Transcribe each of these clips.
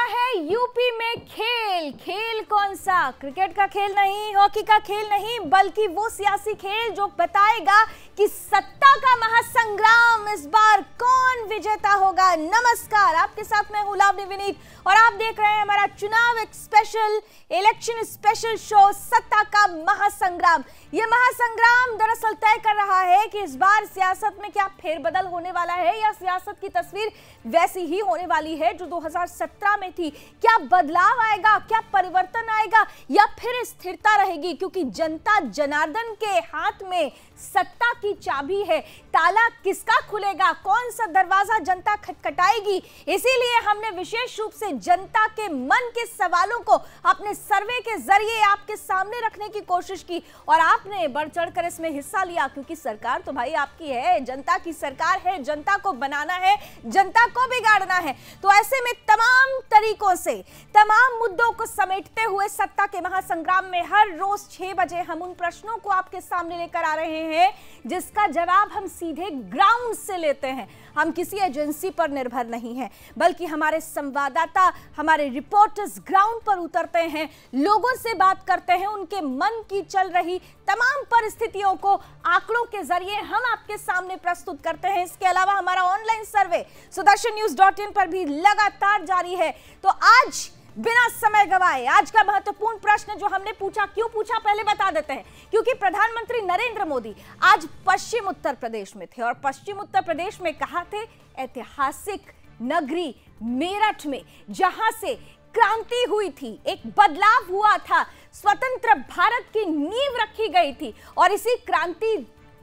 है यूपी में खेल। खेल कौन सा? क्रिकेट का खेल नहीं, हॉकी का खेल नहीं, बल्कि वो सियासी खेल जो बताएगा कि सत्ता का महासंग्राम इस बार कौन विजेता होगा। नमस्कार, आपके साथ मैं हूं लावनी विनीत और आप देख रहे हैं हमारा चुनाव स्पेशल इलेक्शन स्पेशल शो सत्ता का महासंग्राम। ये महासंग्राम दरअसल तय कर रहा है कि इस बार सियासत में क्या फेरबदल होने वाला है या सियासत की तस्वीर वैसी ही होने वाली है जो 2017 में थी। क्या बदलाव आएगा, क्या परिवर्तन आएगा या फिर स्थिरता रहेगी? क्योंकि जनता जनार्दन के हाथ में सत्ता की चाबी है। ताला किसका खुलेगा, कौन सा दरवाजा जनता खटखटाएगी? इसीलिए हमने विशेष रूप से जनता के मन के सवालों को अपने सर्वे के जरिए आपके सामने रखने की कोशिश की और आपने बढ़ चढ़कर इसमें हिस्सा लिया, क्योंकि सरकार तो भाई आपकी है, जनता की सरकार है, जनता को बनाना है, जनता को बिगाड़ना है। तो ऐसे में तमाम तरीकों से तमाम मुद्दों को समेटते हुए सत्ता के महासंग्राम में हर रोज 6 बजे हम उन प्रश्नों को आपके सामने लेकर आ रहे हैं जिसका जवाब हम सीधे ग्राउंड से लेते हैं। हम किसी एजेंसी पर निर्भर नहीं हैं, बल्कि हमारे संवाददाता, हमारे रिपोर्टर्स ग्राउंड पर उतरते हैं, लोगों से बात करते हैं, उनके मन की चल रही तमाम परिस्थितियों को आंकड़ों के जरिए हम आपके सामने प्रस्तुत करते हैं। इसके अलावा हमारा ऑनलाइन सर्वे sudarshannews.in पर भी लगातार जारी है। तो आज बिना समय गवाए आज का महत्वपूर्ण प्रश्न जो हमने पूछा, क्यों पूछा पहले बता देते हैं। क्योंकि प्रधानमंत्री नरेंद्र मोदी आज पश्चिम उत्तर प्रदेश में थे और पश्चिम उत्तर प्रदेश में कहाँ थे? ऐतिहासिक नगरी मेरठ में, जहां से क्रांति हुई थी, एक बदलाव हुआ था, स्वतंत्र भारत की नींव रखी गई थी और इसी क्रांति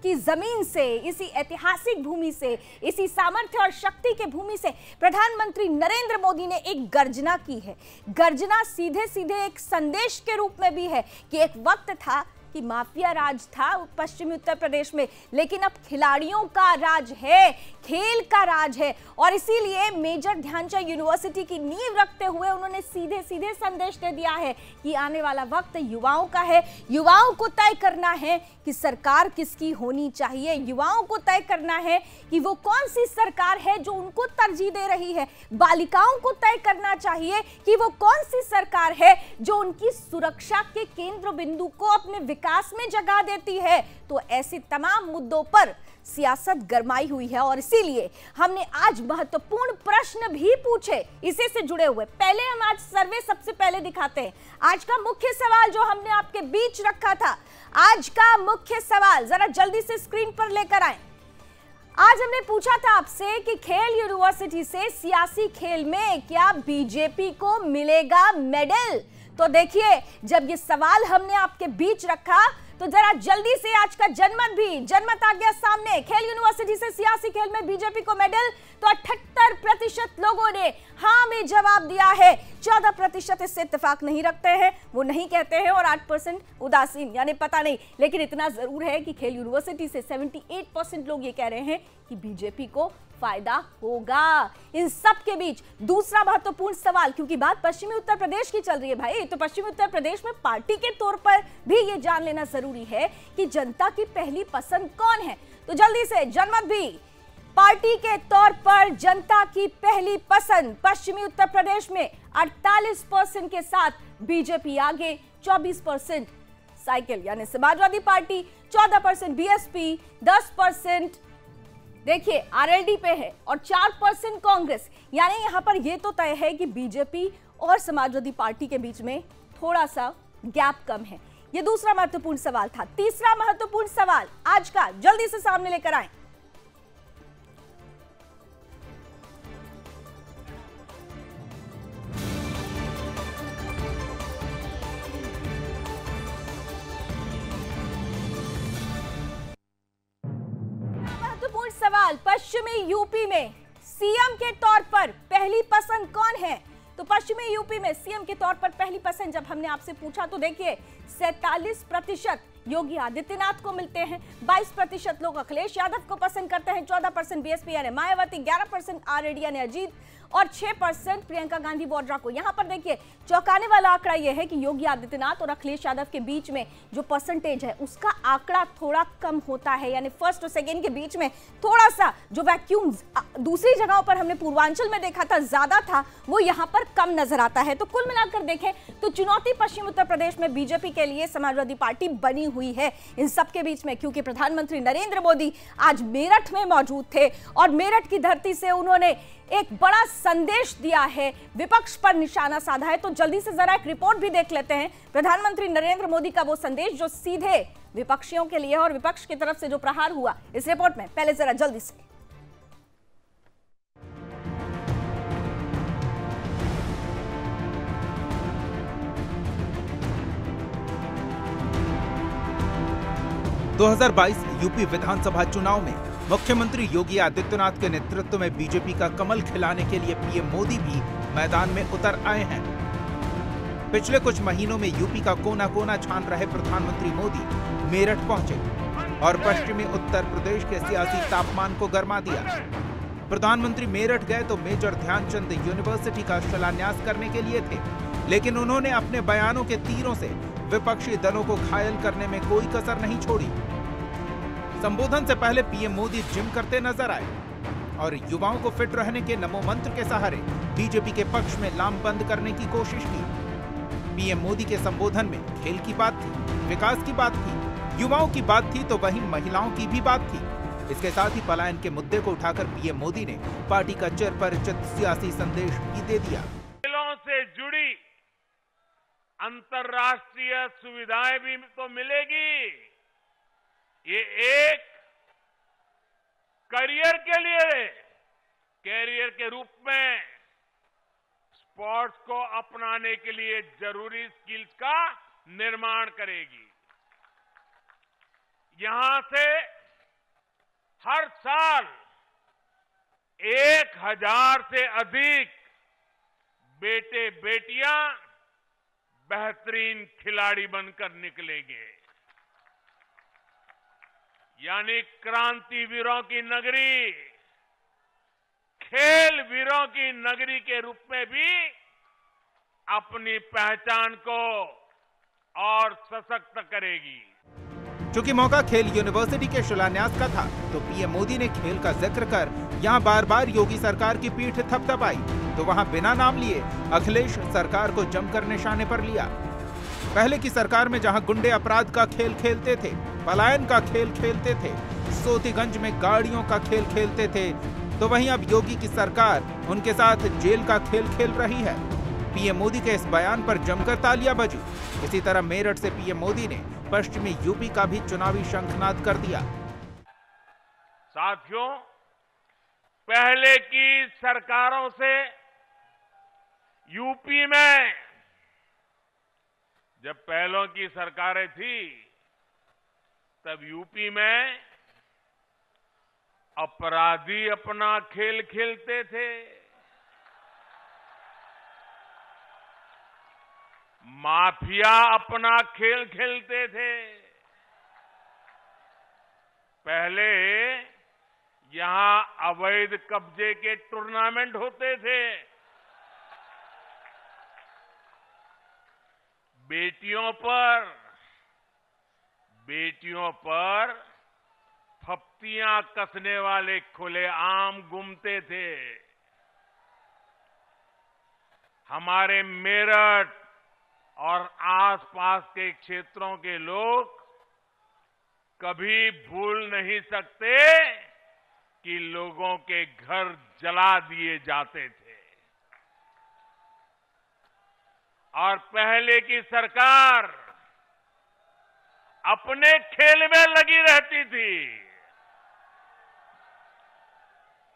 की जमीन से, इसी ऐतिहासिक भूमि से, इसी सामर्थ्य और शक्ति के भूमि से प्रधानमंत्री नरेंद्र मोदी ने एक गर्जना की है। गर्जना सीधे सीधे एक संदेश के रूप में भी है कि एक वक्त था कि माफिया राज था पश्चिमी उत्तर प्रदेश में, लेकिन अब खिलाड़ियों का राज है, खेल का राज है और इसीलिए मेजर ध्यानचंद यूनिवर्सिटी की नींव रखते हुए उन्होंने सीधे सीधे संदेश दे दिया है कि आने वाला वक्त युवाओं का है। युवाओं को तय करना है कि सरकार किसकी होनी चाहिए, युवाओं को तय करना है कि वो कौन सी सरकार है जो उनको तरजीह दे रही है, बालिकाओं को तय करना चाहिए कि वो कौन सी सरकार है जो उनकी सुरक्षा के केंद्र बिंदु को अपने विकास में जगह देती है। तो ऐसे तमाम मुद्दों पर सियासत गरमाई हुई है और इसीलिए हमने आज महत्वपूर्ण प्रश्न भी पूछे इसी से जुड़े हुए। पहले हम आज सर्वे सबसे पहले दिखाते हैं। आज का मुख्य सवाल जो हमने आपके बीच रखा था, आज का मुख्य सवाल जरा जल्दी से स्क्रीन पर लेकर आए। आज हमने पूछा था आपसे कि खेल यूनिवर्सिटी से सियासी खेल में क्या बीजेपी को मिलेगा मेडल। तो देखिए, जब ये सवाल हमने आपके बीच रखा तो जरा जल्दी से आज का जनमत आ गया सामने। खेल यूनिवर्सिटी से सियासी खेल में बीजेपी को मेडल, तो 78% लोगों ने हाँ में जवाब दिया है। 14% इससे इत्तेफाक नहीं रखते हैं, वो नहीं कहते हैं और 8% उदासीन यानी पता नहीं। लेकिन इतना जरूर है कि खेल यूनिवर्सिटी से 78% लोग ये कह रहे हैं कि बीजेपी को फायदा होगा। इन सब के बीच दूसरा महत्वपूर्ण सवाल, क्योंकि बात पश्चिमी उत्तर प्रदेश की चल रही है भाई, तो पश्चिमी उत्तर प्रदेश में पार्टी के तौर पर भी ये जान लेना जरूरी है कि जनता की पहली पसंद कौन है। तो जल्दी से जनमत भी, पार्टी के तौर पर जनता की पहली पसंद पश्चिमी उत्तर प्रदेश में 48% के साथ बीजेपी आगे, 24% साइकिल यानी समाजवादी पार्टी, 14% बीएसपी, 10% देखिए आरएलडी पे है और 4% कांग्रेस। यानी यहां पर यह तो तय है कि बीजेपी और समाजवादी पार्टी के बीच में थोड़ा सा गैप कम है। यह दूसरा महत्वपूर्ण सवाल था। तीसरा महत्वपूर्ण सवाल आज का जल्दी से सामने लेकर आए। सवाल, पश्चिमी यूपी में सीएम के तौर पर पहली पसंद कौन है? तो पश्चिमी यूपी में सीएम के तौर पर पहली पसंद जब हमने आपसे पूछा तो देखिए 47% योगी आदित्यनाथ को मिलते हैं, 22% लोग अखिलेश यादव को पसंद करते हैं, 14% बीएसपी यानी मायावती, 11% आरजेडी यानी अजीत और 6% प्रियंका गांधी वाड्रा को। यहां पर देखिए चौंकाने वाला आंकड़ा यह है कि योगी आदित्यनाथ और अखिलेश यादव के बीच में जो परसेंटेज है उसका आंकड़ा थोड़ा कम होता है, यानी फर्स्ट और सेकेंड के बीच में थोड़ा सा जो वैक्यूम दूसरी जगहों पर हमने पूर्वांचल में देखा था ज्यादा था, वो यहां पर कम नजर आता है। तो कुल मिलाकर देखें तो चुनौती पश्चिम उत्तर प्रदेश में बीजेपी के लिए समाजवादी पार्टी बनी हुई है इन सबके बीच में, क्योंकि प्रधानमंत्री नरेंद्र मोदी आज मेरठ में मौजूद थे और मेरठ की धरती से उन्होंने एक बड़ा संदेश दिया है, विपक्ष पर निशाना साधा है। तो जल्दी से जरा एक रिपोर्ट भी देख लेते हैं प्रधानमंत्री नरेंद्र मोदी का वो संदेश जो सीधे विपक्षियों के लिए और विपक्ष की तरफ से जो प्रहार हुआ इस रिपोर्ट में। पहले जरा जल्दी से 2022 यूपी विधानसभा चुनाव में मुख्यमंत्री योगी आदित्यनाथ के नेतृत्व में बीजेपी का कमल खिलाने के लिए पीएम मोदी भी मैदान में उतर आए हैं। पिछले कुछ महीनों में यूपी का कोना कोना छान रहे प्रधानमंत्री मोदी मेरठ पहुंचे और पश्चिमी उत्तर प्रदेश के सियासी तापमान को गर्मा दिया। प्रधानमंत्री मेरठ गए तो मेजर ध्यानचंद यूनिवर्सिटी का शिलान्यास करने के लिए थे, लेकिन उन्होंने अपने बयानों के तीरों से विपक्षी दलों को घायल करने में कोई कसर नहीं छोड़ी। संबोधन से पहले पीएम मोदी जिम करते नजर आए और युवाओं को फिट रहने के नमो मंत्र के सहारे बीजेपी के पक्ष में लामबंद करने की कोशिश की। पीएम मोदी के संबोधन में खेल की बात थी, विकास की बात थी, युवाओं की बात थी, तो वहीं महिलाओं की भी बात थी। इसके साथ ही पलायन के मुद्दे को उठाकर पीएम मोदी ने पार्टी का चिरपरिचित सियासी संदेश भी दे दिया। खेलों से जुड़ी अंतर्राष्ट्रीय सुविधाएं भी तो मिलेगी। ये एक करियर के लिए, कैरियर के रूप में स्पोर्ट्स को अपनाने के लिए जरूरी स्किल्स का निर्माण करेगी। यहां से हर साल 1000 से अधिक बेटे बेटियां बेहतरीन खिलाड़ी बनकर निकलेंगे। यानी क्रांति वीरों की नगरी, खेल वीरों की नगरी के रूप में भी अपनी पहचान को और सशक्त करेगी। चूंकि मौका खेल यूनिवर्सिटी के शिलान्यास का था, तो पीएम मोदी ने खेल का जिक्र कर यहां बार बार योगी सरकार की पीठ थपथपाई, तो वहां बिना नाम लिए अखिलेश सरकार को जमकर निशाने पर लिया। पहले की सरकार में जहां गुंडे अपराध का खेल खेलते थे, पलायन का खेल खेलते थे, सोतीगंज में गाड़ियों का खेल खेलते थे, तो वहीं अब योगी की सरकार उनके साथ जेल का खेल खेल रही है। पीएम मोदी के इस बयान पर जमकर तालियां बजी। इसी तरह मेरठ से पीएम मोदी ने पश्चिमी यूपी का भी चुनावी शंखनाद कर दिया। साथियों, पहले की सरकारों से यूपी में, जब पहलों की सरकारें थी तब यूपी में अपराधी अपना खेल खेलते थे, माफिया अपना खेल खेलते थे। पहले यहां अवैध कब्जे के टूर्नामेंट होते थे, बेटियों पर फप्तियां कसने वाले खुलेआम घूमते थे। हमारे मेरठ और आसपास के क्षेत्रों के लोग कभी भूल नहीं सकते कि लोगों के घर जला दिए जाते थे। और पहले की सरकार अपने खेल में लगी रहती थी।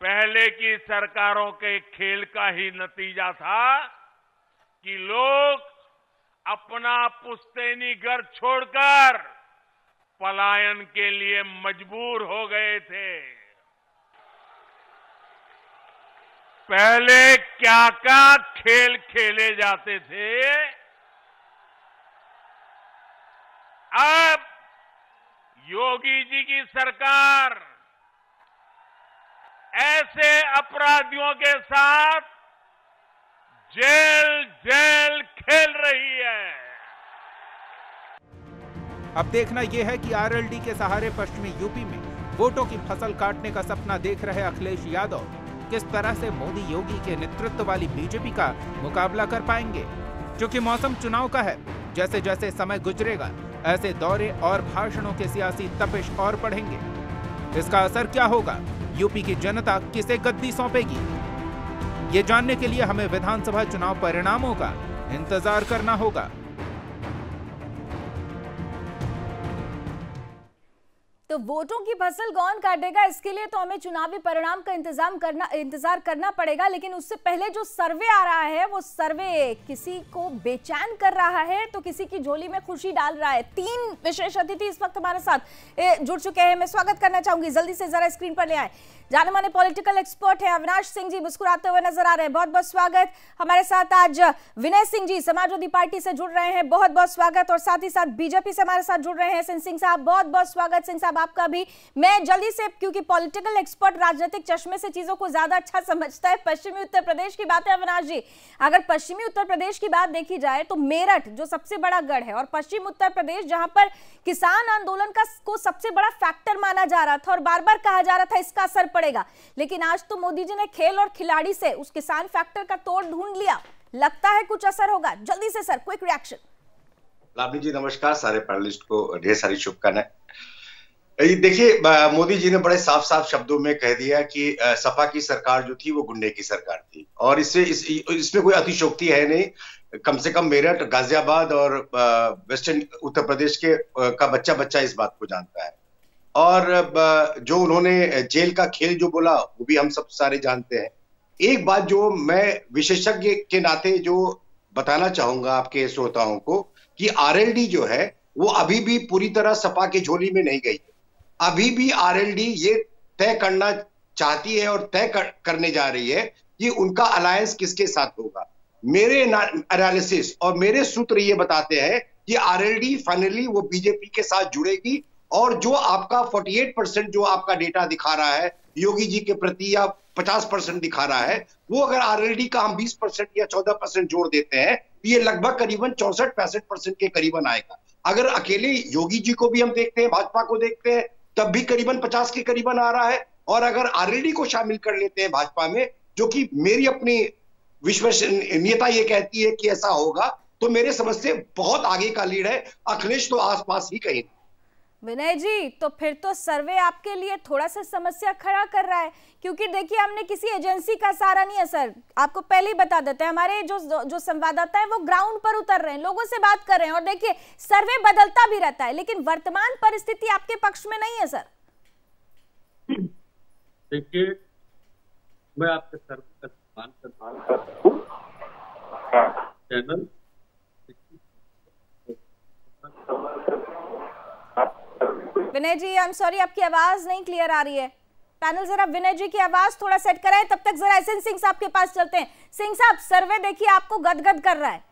पहले की सरकारों के खेल का ही नतीजा था कि लोग अपना पुश्तैनी घर छोड़कर पलायन के लिए मजबूर हो गए थे। पहले क्या क्या खेल खेले जाते थे, अब योगी जी की सरकार ऐसे अपराधियों के साथ जेल जेल खेल रही है। अब देखना यह है कि आरएलडी के सहारे पश्चिमी यूपी में वोटों की फसल काटने का सपना देख रहे अखिलेश यादव किस तरह से मोदी योगी के नेतृत्व वाली बीजेपी का मुकाबला कर पाएंगे। क्योंकि मौसम चुनाव का है, जैसे जैसे समय गुजरेगा ऐसे दौरे और भाषणों के सियासी तपिश और बढ़ेंगे। इसका असर क्या होगा, यूपी की जनता किसे गद्दी सौंपेगी, ये जानने के लिए हमें विधानसभा चुनाव परिणामों का इंतजार करना होगा। तो वोटों की फसल कौन काटेगा, इसके लिए तो हमें चुनावी परिणाम का इंतजार करना पड़ेगा। लेकिन उससे पहले जो सर्वे आ रहा है, वो सर्वे किसी को बेचैन कर रहा है तो किसी की झोली में खुशी डाल रहा है। 3 विशेष अतिथि इस वक्त हमारे साथ जुड़ चुके हैं। मैं स्वागत करना चाहूंगी, जल्दी से जरा स्क्रीन पर ले आए। जाने माने पॉलिटिकल एक्सपर्ट है अविनाश सिंह जी, मुस्कुराते हुए नजर आ रहे हैं, बहुत बहुत स्वागत। हमारे साथ आज विनय सिंह जी समाजवादी पार्टी से जुड़ रहे हैं, बहुत बहुत स्वागत। और साथ ही साथ बीजेपी से हमारे साथ जुड़ रहे हैं सिंह साहब, बहुत बहुत स्वागत सिंह साहब आपका भी। मैं जल्दी से, क्योंकि पॉलिटिकल एक्सपर्ट राजनीतिक चश्मे से चीजों को ज्यादा अच्छा समझता है, पश्चिमी उत्तर प्रदेश की बात है अविनाश जी। अगर पश्चिमी उत्तर प्रदेश की बात देखी जाए तो मेरठ जो सबसे बड़ा गढ़ है और पश्चिम उत्तर प्रदेश जहां पर किसान आंदोलन को सबसे बड़ा फैक्टर माना जा रहा था और बार बार कहा जा रहा था इसका असर पड़ेगा, लेकिन आज तो मोदी जी ने खेल और खिलाड़ी से उस किसान फैक्टर का तोड़ ढूंढ लिया, लगता है कुछ असर होगा। जल्दी से सर क्विक रिएक्शन। लावनी जी नमस्कार, सारे पैनलिस्ट को ढेर सारी शुभकामनाएं। देखिए, मोदी जी ने बड़े साफ साफ शब्दों में कह दिया कि सपा की सरकार जो थी वो गुंडे की सरकार थी, और इसमें कोई अतिशयोक्ति है नहीं। कम से कम मेरठ, गाजियाबाद और वेस्टर्न उत्तर प्रदेश का बच्चा इस बात को जानता है। और जो उन्होंने जेल का खेल जो बोला वो भी हम सब सारे जानते हैं। एक बात जो मैं विशेषज्ञ के नाते जो बताना चाहूंगा आपके श्रोताओं को, कि आरएलडी जो है वो अभी भी पूरी तरह सपा की झोली में नहीं गई। अभी भी आरएलडी ये तय करना चाहती है और तय करने जा रही है कि उनका अलायंस किसके साथ होगा। मेरे एनालिसिस और मेरे सूत्र ये बताते हैं कि आरएलडी फाइनली वो बीजेपी के साथ जुड़ेगी, और जो आपका 48% जो आपका डेटा दिखा रहा है योगी जी के प्रति, या 50% दिखा रहा है, वो अगर आरएलडी का हम 20% या 14% जोड़ देते हैं तो ये लगभग करीबन 64-65% के करीबन आएगा। अगर अकेले योगी जी को भी हम देखते हैं, भाजपा को देखते हैं, तब भी करीबन 50 के करीबन आ रहा है। और अगर आरएलडी को शामिल कर लेते हैं भाजपा में, जो कि मेरी अपनी विश्वसनीयता ये कहती है कि ऐसा होगा, तो मेरे समझ से बहुत आगे का लीड है। अखिलेश तो आसपास ही कहीं। विनय जी, तो फिर तो सर्वे आपके लिए थोड़ा सा समस्या खड़ा कर रहा है, क्योंकि देखिए हमने किसी एजेंसी का सहारा नहीं है सर, आपको पहले ही बता देते हैं। हमारे जो संवाददाता है वो ग्राउंड पर उतर रहे हैं, लोगों से बात कर रहे हैं, और देखिए सर्वे बदलता भी रहता है, लेकिन वर्तमान परिस्थिति आपके पक्ष में नहीं है सर। देखिए, मैं आपके सर्वे का सम्मान करता हूं। Channel Vinay ji, I am sorry, आपकी आवाज नहीं क्लियर आ रही है। पैनल जरा विनय जी की आवाज थोड़ा सेट कराएं, तब तक जरा एसएन सिंह साहब के पास चलते हैं। सिंह साहब, सर्वे देखिए आपको गदगद कर रहा है।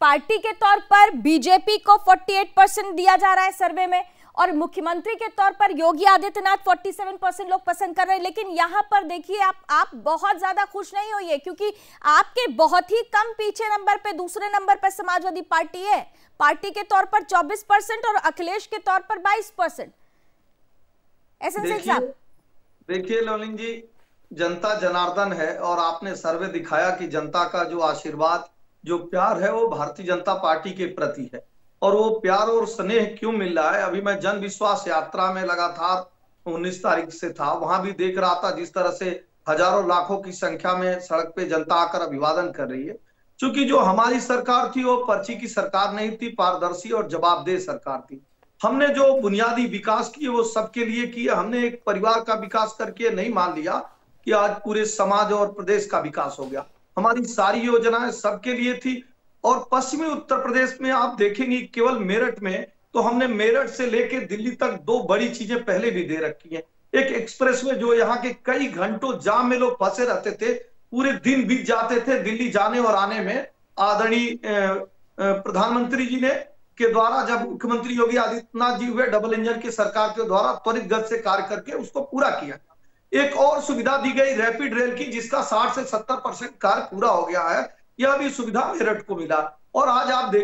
पार्टी के तौर पर बीजेपी को 48% दिया जा रहा है सर्वे में, और मुख्यमंत्री के तौर पर योगी आदित्यनाथ 47% लोग पसंद कर रहे हैं। लेकिन यहाँ पर देखिए आप बहुत ज्यादा खुश नहीं होइए, क्योंकि आपके बहुत ही कम पीछे नंबर पे, दूसरे नंबर पे समाजवादी पार्टी है, पार्टी के तौर पर 24% और अखिलेश के तौर पर 22%। देखिए लोलिन जी, जनता जनार्दन है, और आपने सर्वे दिखाया कि जनता का जो आशीर्वाद, जो प्यार है वो भारतीय जनता पार्टी के प्रति है। और वो प्यार और स्नेह क्यों मिल रहा है, अभी मैं जन विश्वास यात्रा में लगातार 19 तारीख से था, वहां भी देख रहा था जिस तरह से हजारों लाखों की संख्या में सड़क पे जनता आकर अभिवादन कर रही है। क्योंकि जो हमारी सरकार थी वो पर्ची की सरकार नहीं थी, पारदर्शी और जवाबदेह सरकार थी। हमने जो बुनियादी विकास किए वो सबके लिए किए। हमने एक परिवार का विकास करके नहीं मान लिया कि आज पूरे समाज और प्रदेश का विकास हो गया। हमारी सारी योजनाएं सबके लिए थी। और पश्चिमी उत्तर प्रदेश में आप देखेंगे केवल मेरठ में, तो हमने मेरठ से लेकर दिल्ली तक 2 बड़ी चीजें पहले भी दे रखी हैं। एक एक्सप्रेसवे जो यहाँ के कई घंटों जाम में लोग फंसे रहते थे, पूरे दिन बीत जाते थे दिल्ली जाने और आने में, आदरणीय प्रधानमंत्री जी ने के द्वारा, जब मुख्यमंत्री योगी आदित्यनाथ जी हुए, डबल इंजन की सरकार के द्वारा त्वरित गति से कार्य करके उसको पूरा किया। एक और सुविधा दी गई रैपिड रेल की, जिसका 60 से 70% कार्य पूरा हो गया है। यह भी सुविधा मेरठ को मिला। और आज आप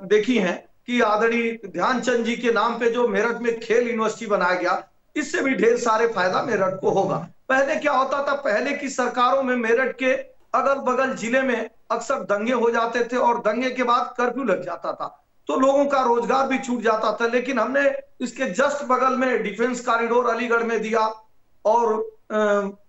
देखी हैं कि आदरणीय ध्यानचंद जी के नाम पे जो मेरठ में खेल यूनिवर्सिटी बनाया गया, इससे भी ढेर सारे फायदा मेरठ को होगा। पहले क्या होता था, पहले की सरकारों में मेरठ के अगल बगल जिले में अक्सर दंगे हो जाते थे और दंगे के बाद कर्फ्यू लग जाता था, तो लोगों का रोजगार भी छूट जाता था। लेकिन हमने इसके जस्ट बगल में डिफेंस कॉरिडोर अलीगढ़ में दिया और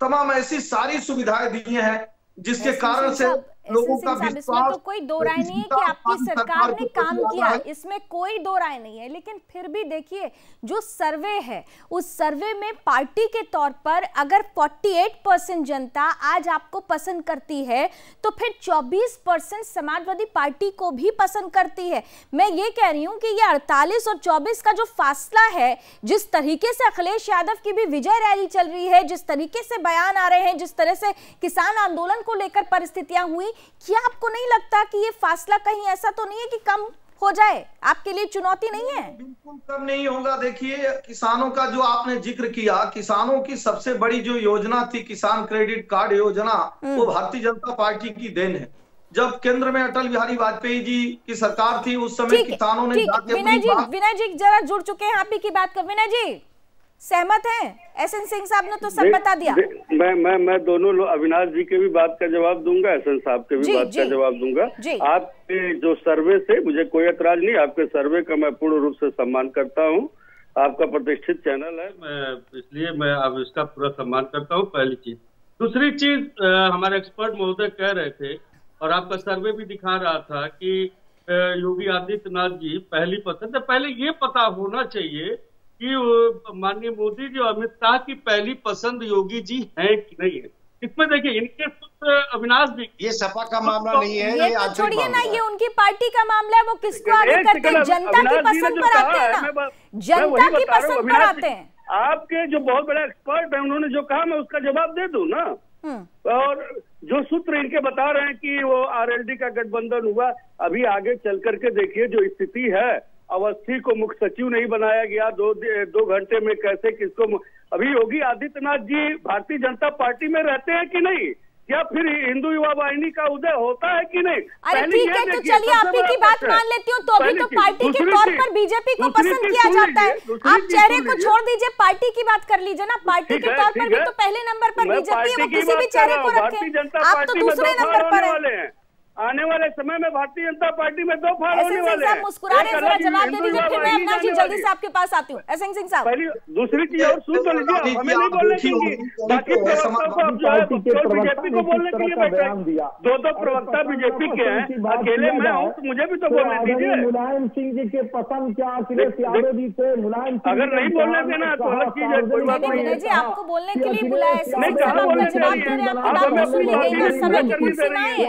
तमाम ऐसी सारी सुविधाएं दी हैं जिसके कारण से लोगों का विश्वास। इसमें तो कोई दो राय नहीं है कि आपकी सरकार ने काम किया, इसमें कोई दो राय नहीं है। लेकिन फिर भी देखिए, जो सर्वे है उस सर्वे में पार्टी के तौर पर अगर 48% जनता आज आपको पसंद करती है तो फिर 24% समाजवादी पार्टी को भी पसंद करती है। मैं ये कह रही हूं कि ये 48 और 24 का जो फासला है, जिस तरीके से अखिलेश यादव की भी विजय रैली चल रही है, जिस तरीके से बयान आ रहे हैं, जिस तरह से किसान आंदोलन को लेकर परिस्थितियां हुई, क्या आपको नहीं लगता कि ये फासला कहीं ऐसा तो नहीं है कि कम हो जाए? आपके लिए चुनौती नहीं है? बिल्कुल कम नहीं होगा। देखिए, किसानों का जो आपने जिक्र किया, किसानों की सबसे बड़ी जो योजना थी किसान क्रेडिट कार्ड योजना, वो भारतीय जनता पार्टी की देन है। जब केंद्र में अटल बिहारी वाजपेयी जी की सरकार थी, उस समय किसानों ने विनय जी जरा जुड़ चुके हैं आप ही की बात कर। विनय जी सहमत हैं? एसएन सिंह साहब ने तो सब बता दिया। मैं दोनों लोग, अविनाश जी के भी बात का जवाब दूंगा, एसएन साहब के भी बात का जवाब दूंगा। आपके जो सर्वे से मुझे कोई एतराज नहीं, आपके सर्वे का मैं पूर्ण रूप से सम्मान करता हूं। आपका प्रतिष्ठित चैनल है, इसलिए मैं अब इसका पूरा सम्मान करता हूं, पहली चीज। दूसरी चीज, हमारे एक्सपर्ट महोदय कह रहे थे और आपका सर्वे भी दिखा रहा था कि योगी आदित्यनाथ जी पहली पसंद है। पहले ये पता होना चाहिए कि माननीय मोदी जी और अमित शाह की पहली पसंद योगी जी हैं कि नहीं है। इसमें देखिए, इनके अविनाश जी, ये सपा का मामला नहीं है, ये तो छोड़िए ना, ये उनकी पार्टी का मामला है। वो किसको आगे करते हैं? जनता की पसंद पर आते हैं ना, जनता की पसंद पर आते हैं। आपके जो बहुत बड़े एक्सपर्ट हैं, उन्होंने जो कहा मैं उसका जवाब दे दूं ना। और जो सूत्र इनके बता रहे हैं कि वो आरएलडी का गठबंधन हुआ, अभी आगे चल करके देखिए जो स्थिति है, अवस्थी को मुख्य सचिव नहीं बनाया गया, दो घंटे में कैसे किसको। अभी योगी आदित्यनाथ जी भारतीय जनता पार्टी में रहते हैं कि नहीं, या फिर हिंदू युवा वाहिनी का उदय होता है कि नहीं? अरे ठीक है, तो चलिए आप ही की बात मान लेती हूँ। तो अभी तो पार्टी के तौर पर बीजेपी को पसंद किया जाता है। आप चेहरे को छोड़ दीजिए, पार्टी की बात कर लीजिए ना। पार्टी के तौर पर भी तो पहले नंबर पर बीजेपी है, वो किसी भी चेहरे को रखें। आप तो दूसरे नंबर पर है। आने वाले समय में भारतीय जनता पार्टी में दो फाड़ होने वाले हैं। मुस्कुरा रहे हैं, जरा जवाब दे दीजिए, फिर मैं अविनाश जी जल्दी से आपके पास आती हूँ। एसएन सिंह साहब, पहली दूसरी चीज और सुन तो लीजिए, हमें नहीं बोलने देंगे। बाकी प्रवक्ता को अब जो है बीजेपी को बोलने के लिए बैठे, दो प्रवक्ता बीजेपी के हैं, अकेले मैं हूँ, तो मुझे भी तो बोलने दीजिए। मुलायम सिंह जी के पसंद क्या अखिलेश यादव जी थे? मुलायम अगर नहीं बोलने देना तो अलग चीज है, कोई बात नहीं। विनय जी आपको बोलने के लिए बुलाया, समय की कुछ सीमाएं हैं,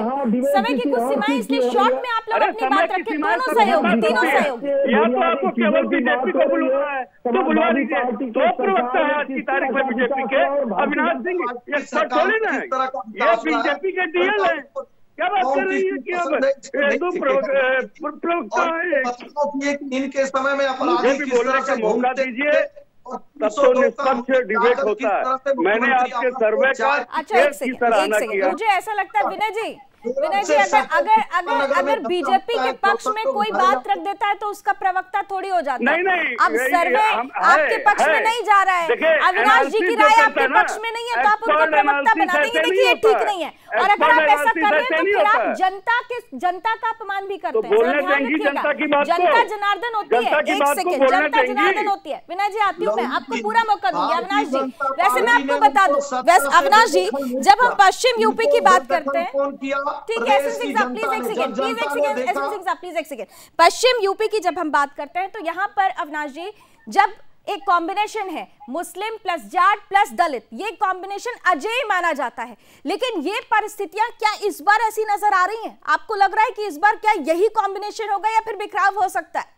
समय की कुछ सीमाएं, इसलिए शॉर्ट में आप लोग अपनी बात रखें। दोनों सहयोगी, तीनों सहयोगी। या तो आपको केवल बीजेपी को बुलवाना है तो बुलवा लीजिए। दो प्रवक्ता है आज की तारीख में बीजेपी के, अविनाश सिंह, ये सब थोड़ी ना है, ये बीजेपी के डीएल है। क्या बात कर रही है कि अब दो प्रवक्ता है? इनके समय में मुझे भी बोलने का मौका दीजिए, तब तो निष्पक्ष डिबेट होता है। मैंने आपके सर्वे का सराहना किया। मुझे ऐसा लगता है विनय जी, अगर बीजेपी के पक्ष में कोई बात रख देता है तो उसका प्रवक्ता थोड़ी हो जाता है। नहीं, अब सर्वे आपके पक्ष में नहीं जा रहा है, अविनाश जी की राय आपके पक्ष में नहीं है, तो आप उनको प्रवक्ता बना देंगे। देखिए, ये ठीक नहीं है। और अगर आप ऐसा कर रहे हैं तो फिर आप जनता का अपमान भी करते हैं। जनता जनार्दन होती है, एक सेकेंड, जनता जनार्दन होती है। विनय जी आती हूँ मैं, आपको पूरा मौका दूंगी। अविनाश जी, वैसे मैं आपको बता दूं, वैसे अविनाश जी, जब हम पश्चिम यूपी की बात करते हैं, ठीक है, एसएन सिंह साहब प्लीज एक सेकंड, एसएन सिंह साहब प्लीज एक सेकंड। पश्चिम यूपी की जब हम बात करते हैं तो यहाँ पर अविनाश जी, जब एक कॉम्बिनेशन है मुस्लिम प्लस जाट प्लस दलित, ये कॉम्बिनेशन अजेय माना जाता है, लेकिन ये परिस्थितियां क्या इस बार ऐसी नजर आ रही हैं? आपको लग रहा है कि इस बार क्या यही कॉम्बिनेशन होगा या फिर बिखराव हो सकता है?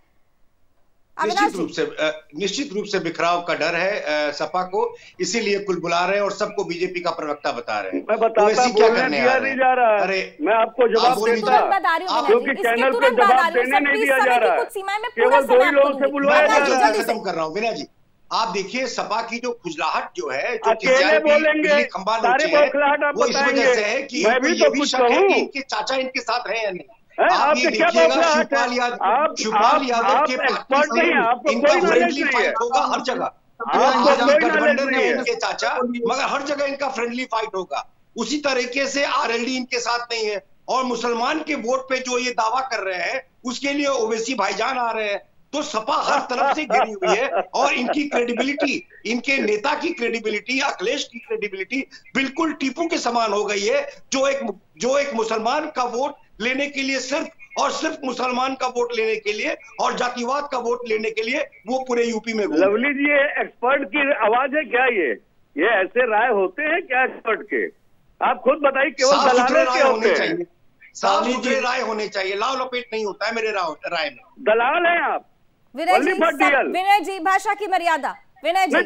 निश्चित रूप से बिखराव का डर है सपा को, इसीलिए कुल बुला रहे हैं और सबको बीजेपी का प्रवक्ता बता रहे हैं। मैं बताता हूं, क्या करने नहीं जा रहा है। अरे मैं आपको जवाब देता हूं, क्योंकि चैनल पर जवाब देने नहीं दिया जा रहा है, केवल दो ही लोगों से बुलवाया जा रहा है। खत्म कर रहा हूँ विनय जी, आप देखिए सपा की जो खुजलाहट जो है, जो अकेले बोलेंगे खंबा सारे बौखलाहट आप वो इस वजह से है कि मैं भी तो कुछ कहूं, इनके चाचा इनके साथ हैं या नहीं। आप ये देखिएगा शिवपाल यादव के पार्टी से इनका फ्रेंडली फाइट होगा हर जगह। गठबंधन में इनके चाचा, मगर हर जगह इनका फ्रेंडली फाइट होगा। उसी तरीके से आरएलडी इनके साथ नहीं है, और मुसलमान के वोट पे जो ये दावा कर रहे हैं उसके लिए ओवैसी भाईजान आ रहे हैं। तो सपा हर तरफ से घिरी हुई है, और इनकी क्रेडिबिलिटी, इनके नेता की क्रेडिबिलिटी, अखिलेश की क्रेडिबिलिटी बिल्कुल टीपू के समान हो गई है, जो एक मुसलमान का वोट लेने के लिए सिर्फ और सिर्फ मुसलमान का वोट लेने के लिए और जातिवाद का वोट लेने के लिए वो पूरे यूपी में। लवली जी, ये एक्सपर्ट की आवाज है क्या? ये ऐसे राय होते हैं क्या एक्सपर्ट के? आप खुद बताइए, केवल दलालों के होते हैं। साफ सुथरे राय होने चाहिए, लाव लपेट नहीं होता है मेरे राय में। दलाल हैं आप विनय जी, भाषा की मर्यादा। विनय जी,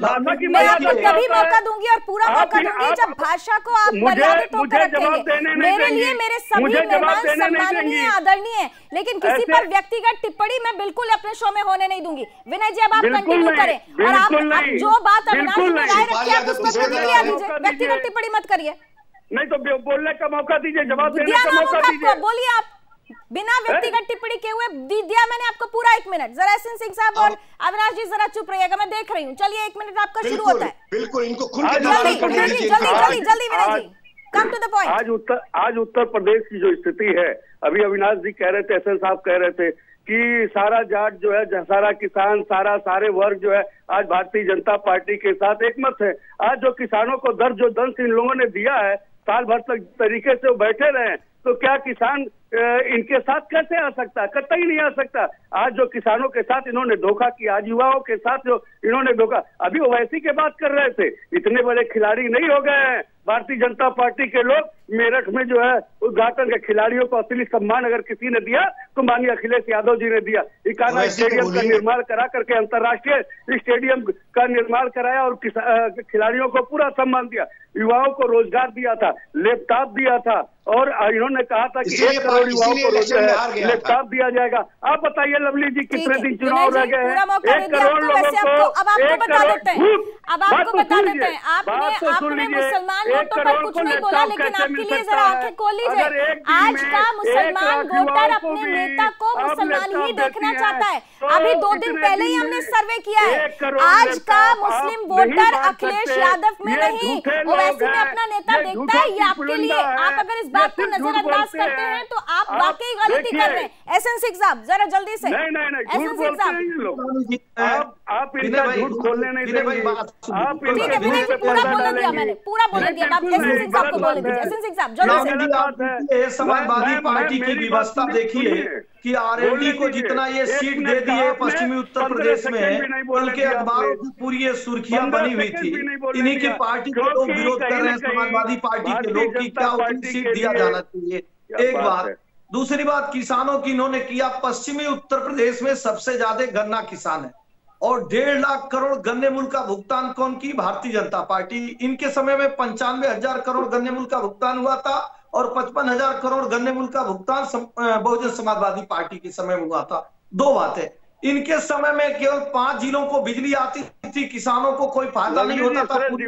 मैं आपको तभी मौका दूंगी और पूरा मौका दूंगी जब भाषा को आप मर्यादित होकर रखेंगे। मेरे लिए मेरे सभी मेहमान सम्माननीय, आदरणीय, लेकिन किसी पर व्यक्तिगत टिप्पणी मैं बिल्कुल अपने शो में होने नहीं दूंगी। विनय जी, अब आप कंटिन्यू करें, और आप जो बात अविनाश जी ने राय रखी है उसमें प्रतिक्रिया दीजिए, व्यक्तिगत टिप्पणी मत करिए। नहीं तो बोलने का मौका दीजिए, जवाब देने का मौका दीजिए। बोलिए आप, बिना व्यक्तिगत टिप्पणी के हुए दिया मैंने आपको पूरा 1 मिनट। जरा एसएन सिंह साहब और अविनाश जी जरा चुप रहिएगा, मैं देख रही हूँ। चलिए 1 मिनट आपका शुरू होता है। बिल्कुल, इनको जल्दी विनय जी, कम टू द पॉइंट। आज उत्तर प्रदेश की जो स्थिति है, अभी अविनाश जी कह रहे थे, एसएन साहब कह रहे थे कि सारा जाट जो है, सारा किसान, सारे वर्ग जो है आज भारतीय जनता पार्टी के साथ एकमत है। आज जो किसानों को जो दंश इन लोगों ने दिया है, साल भर तक तरीके से वो बैठे रहे, तो क्या किसान इनके साथ कैसे आ सकता? कतई नहीं आ सकता। आज जो किसानों के साथ इन्होंने धोखा किया, आज युवाओं के साथ जो इन्होंने धोखा, अभी ओवैसी के बात कर रहे थे, इतने बड़े खिलाड़ी नहीं हो गए हैं भारतीय जनता पार्टी के लोग। मेरठ में जो है उद्घाटन के खिलाड़ियों को असली सम्मान अगर किसी ने दिया तो माननीय अखिलेश यादव जी ने दिया। इकाना स्टेडियम का निर्माण करा करके अंतर्राष्ट्रीय स्टेडियम का निर्माण कराया और खिलाड़ियों को पूरा सम्मान दिया, युवाओं को रोजगार दिया था, लैपटॉप दिया था, और इन्होंने कहा था कि 1 करोड़ युवाओं को लैपटॉप दिया जाएगा। आप बताइए लवली जी, कितने दिन चुनाव रह गए हैं? 1 करोड़ लोगों को, अब आपको बता देते हैं, आपने मुसलमान वोटों पर कुछ नहीं बोला, लेकिन आपके लिए जरा आंखें खोल लीजिए। आज का मुसलमान वोटर अपने नेता को मुसलमान ही देखना चाहता है। अभी 2 दिन पहले ही हमने सर्वे किया है। आज का मुस्लिम वोटर अखिलेश यादव में नहीं, ओवैसी में अपना नेता देखता है। ये आपके लिए, आप अगर इस बात को नजरअंदाज करते हैं तो आप वाकई गलती कर रहे हैं। एसएन सिंह साहब, जरा जल्दी से। नहीं, झूठ बोलते हैं ये लोग। आप इनका झूठ खोलने नहीं देंगे। ठीक है विनय जी, पूरा बोल दिया मैंने, पूरा बोल दिया। आप एसएन सिंह साहब को बोल दीजिए। एसएन सिंह साहब जल्दी से। समाजवादी पार्टी की व्यवस्था देखिए कि आरएलडी को जितना ये सीट दे दी है पश्चिमी उत्तर प्रदेश में, उनके अखबारों की पूरी ये सुर्खियां बनी हुई थी। इन्हीं की पार्टी के लोग विरोध कर रहे हैं, समाजवादी पार्टी के लोग, की क्या उन्हें सीट दिया जाना चाहिए। एक बात। दूसरी बात, किसानों की इन्होंने किया। पश्चिमी उत्तर प्रदेश में सबसे ज्यादा गन्ना किसान है, और 1.5 लाख करोड़ गन्ने मूल्य का भुगतान कौन की? भारतीय जनता पार्टी। इनके समय में 95,000 करोड़ गन्ने मूल्य का भुगतान हुआ था, और 55,000 करोड़ गन्ने मूल्य का भुगतान बहुजन समाजवादी पार्टी के समय में हुआ था। 2 बातें। इनके समय में केवल 5 जिलों को बिजली आती थी, किसानों को कोई फायदा नहीं होता था, कभी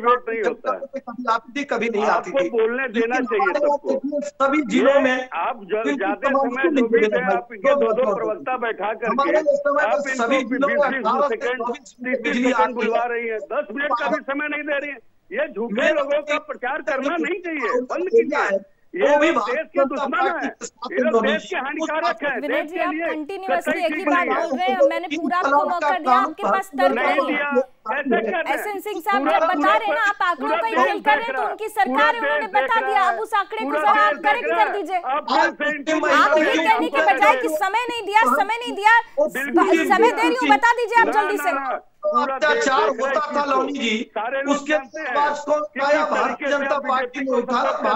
आती थी कभी नहीं आती थी। बोलने देना चाहिए सभी जिलों में। आप जाते समय जो भी है, आप इनके 2 प्रवक्ता बैठा करके आप सभी जिलों में 30 बुलवा रही है, 10 मिनट का भी समय नहीं दे रही है। ये झूठे लोगों का प्रचार करना नहीं चाहिए, बंद कीजिए। ये भी देश के दुश्मन है, ये देश के हानिकारक है। विनय जी, आप कंटिन्यूअसली एक ही बात बोल रहे हैं। मैंने पूरा आपको मौका दिया, आपके पास तर्क नहीं है। एसएन सिंह साहब जब बता रहे हैं ना, आप आंकड़ों का खेल कर रहे हैं, तो उनकी सरकार है, उन्होंने बता दिया। अब उस आंकड़े को जरा आप करेक्ट कर दीजिए। आप ये कहने के बजाय कि समय नहीं दिया, समय दे रही हूँ, बता दीजिए आप जल्दी से। अत्याचार होता था लवनी जी, उसके भारतीय जनता पार्टी ने उठाया।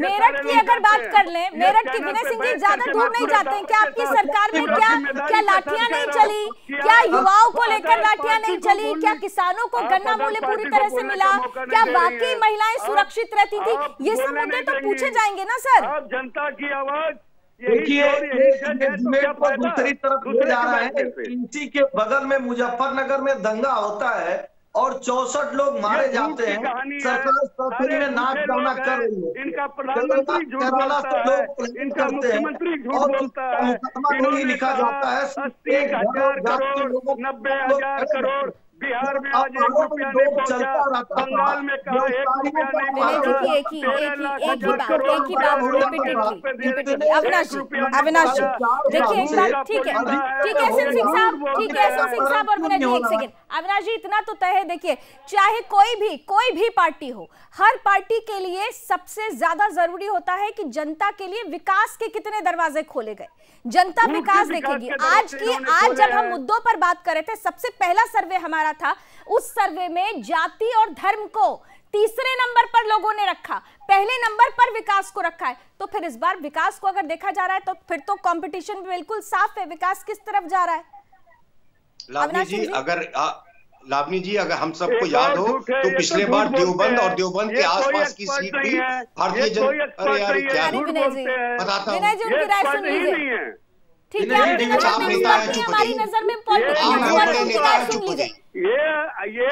मेरठ की अगर बात कर लें, मेरठ की, विनय सिंह जी ज्यादा दूर नहीं जाते हैं। क्या आपकी सरकार में क्या लाठियां नहीं चली? क्या युवाओं को लेकर लाठियां नहीं चली? क्या किसानों को गन्ना मूल्य पूरी तरह से मिला? क्या वाकई महिलाएं सुरक्षित रहती थी? ये सब मुद्दे तो पूछे जाएंगे ना सर। जनता की आवाज देखिए डिबेट को दूसरी तरफ ले जा रहा है। इसी के बगल में मुजफ्फरनगर में दंगा होता है और 64 लोग मारे जाते हैं। सरकार सफाई में नाच गाना कर रही है। इनका प्रधानमंत्री झूठ बोलता है, इनका मुख्यमंत्री झूठ बोलता है। इन्होंने लिखा जाता है 80,000 करोड़ 90,000 करोड़ बिहार में आज 1 रुपया नहीं पहुंचा, बंगाल में कहा 1 रुपया नहीं पहुंचा। एक ही बात रिपीटेडली अविनाश जी देखिए एक बात, ठीक है सिंह साहब और विनय जी, एक सेकंड। अविनाश जी इतना तो तय है, देखिए चाहे कोई भी पार्टी हो, हर पार्टी के लिए सबसे ज्यादा जरूरी होता है कि जनता के लिए विकास के कितने दरवाजे खोले गए, जनता विकास देखेगी। आज जब हम मुद्दों पर बात कर रहे थे, सबसे पहला सर्वे हमारा था, उस सर्वे में जाति और धर्म को तीसरे नंबर पर लोगों ने रखा, पहले नंबर पर विकास को रखा है। तो फिर इस बार विकास को अगर देखा जा रहा है तो फिर तो कंपटीशन बिल्कुल साफ है, विकास किस तरफ जा रहा है? लावनी जी अगर हम सबको याद हो तो पिछले बार देवबंद और देवबंद के आसपास की सीट भी भारतीय जनता, अरे यार क्या बताता हूँ, उनकी राय सुन लीजिए, ठीक है? हमारी नजर में पॉलिटिक्स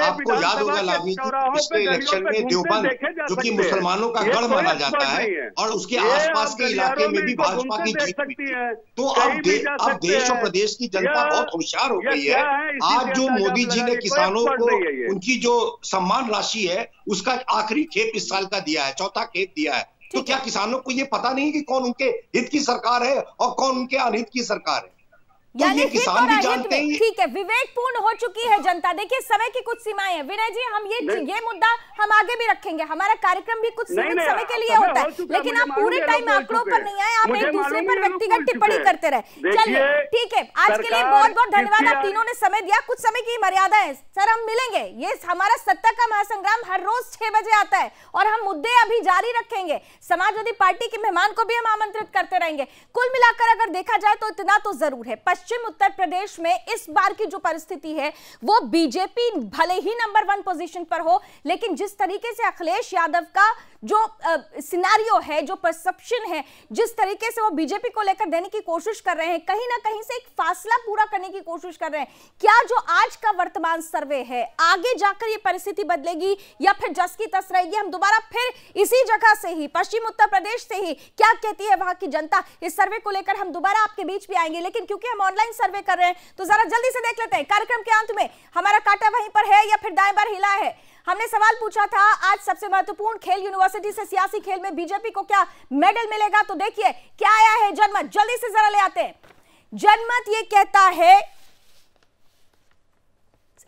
आपको याद होगा लावनी जी, पिछले इलेक्शन में देवबंद जो कि मुसलमानों का गढ़ माना जाता है और उसके आसपास के इलाके में भी भाजपा की जीत हुई थी। तो अब देश और प्रदेश की जनता बहुत होशियार हो गई है। आज जो मोदी जी ने किसानों को उनकी जो सम्मान राशि है उसका आखिरी खेप इस साल का दिया है, चौथा खेप दिया है। तो क्या किसानों को ये पता नहीं कि कौन उनके हित की सरकार है और कौन उनके अनहित की सरकार है? तो ये किसान भी जानते हैं। ठीक है, विवेकपूर्ण हो चुकी है जनता। देखिए समय की कुछ सीमाएं हैं विनय जी, हम ये मुद्दा हम आगे भी रखेंगे, हमारा कार्यक्रम भी कुछ सीमित समय के लिए होता है, लेकिन आप पूरे टाइम आंकड़ों पर नहीं आए, आप एक दूसरे पर व्यक्तिगत टिप्पणी करते रहे। चलिए ठीक है, आज के लिए बहुत बहुत धन्यवाद, आप तीनों ने समय दिया। कुछ समय की मर्यादा है सर, हम मिलेंगे। ये हमारा सत्ता का महासंग्राम हर रोज 6 बजे आता है और हम मुद्दे अभी जारी रखेंगे। समाजवादी पार्टी के मेहमान को भी हम आमंत्रित करते रहेंगे। कुल मिलाकर अगर देखा जाए तो इतना तो जरूर है, पश्चिम उत्तर प्रदेश में इस बार की जो परिस्थिति है वो बीजेपी भले ही नंबर 1 पोजीशन पर हो, लेकिन जिस तरीके से अखिलेश यादव का जो सिनेरियो है, जो परसेप्शन है, जिस तरीके से वो बीजेपी को लेकर देने की कोशिश कर रहे हैं, कहीं ना कहीं से एक फासला पूरा करने की कोशिश कर रहे हैं। क्या जो आज का वर्तमान सर्वे है आगे जाकर ये परिस्थिति बदलेगी या फिर जस की तस रहेगी? हम दोबारा फिर इसी जगह से ही, पश्चिम उत्तर प्रदेश से ही, क्या कहती है वहां की जनता, इस सर्वे को लेकर हम दोबारा आपके बीच भी आएंगे। लेकिन क्योंकि हम ऑनलाइन सर्वे कर रहे हैं तो जरा जल्दी से देख लेते हैं कार्यक्रम के अंत में हमारा कांटा वहीं पर है या फिर दाएं बार हिला है। हमने सवाल पूछा था आज सबसे महत्वपूर्ण खेल यूनिवर्सिटी से सियासी खेल में बीजेपी को क्या मेडल मिलेगा, तो देखिए क्या आया है जनमत, जल्दी से जरा ले आते हैं। जनमत ये कहता है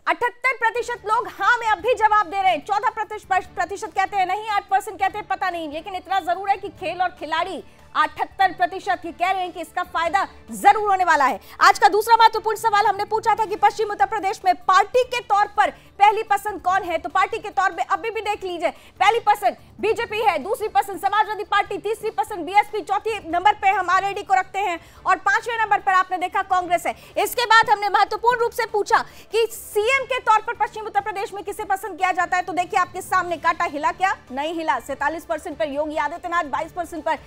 78% लोग हाँ में अब भी जवाब दे रहे हैं, 14% कहते हैं नहीं, 8% कहते हैं पता नहीं। लेकिन इतना जरूर है कि खेल और खिलाड़ी 78% ये कह रहे हैं कि इसका फायदा जरूर होने वाला है। आज का दूसरा महत्वपूर्ण सवाल हमने पूछा था कि पश्चिम उत्तर प्रदेश में पार्टी के तौर पर पहली पसंद कौन है, तो पार्टी के तौर पे अभी भी देख लीजिए, पहली पसंद बीजेपी है, दूसरी पसंद समाजवादी पार्टी, तीसरी पसंद बीएसपी, चौथी नंबर पे हम आरएलडी को रखते हैं और 5वें नंबर पर आपने देखा कांग्रेस है। इसके बाद हमने महत्वपूर्ण रूप से पूछा कि सीएम के तौर पर पश्चिम उत्तर प्रदेश में किसे पसंद किया जाता है, तो देखिए आपके सामने कांटा हिला, क्या नहीं हिला। 47% पर योगी आदित्यनाथ, 22% पर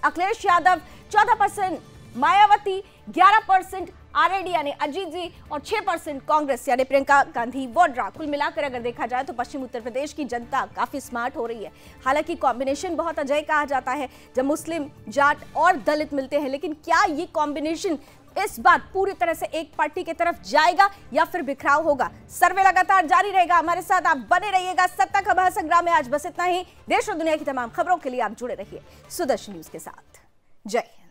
अखिलेश यादव, 14% मायावती, 11% आरएलडी यानी अजीत जी और 6% कांग्रेस यानी प्रियंका गांधी वाड्रा। कुल मिलाकर अगर देखा जाए तो पश्चिम उत्तर प्रदेश की जनता काफी स्मार्ट हो रही है। हालांकि कॉम्बिनेशन बहुत अजय कहा जाता है जब मुस्लिम, जाट और दलित मिलते हैं, लेकिन क्या ये कॉम्बिनेशन इस बार पूरी तरह से एक पार्टी की तरफ जाएगा या फिर बिखराव होगा? सर्वे लगातार जारी रहेगा, हमारे साथ आप बने रहिएगा। सत्ता का महासंग्राम में आज बस इतना ही। देश और दुनिया की तमाम खबरों के लिए आप जुड़े रहिए सुदर्शन न्यूज के साथ। जय हिंद।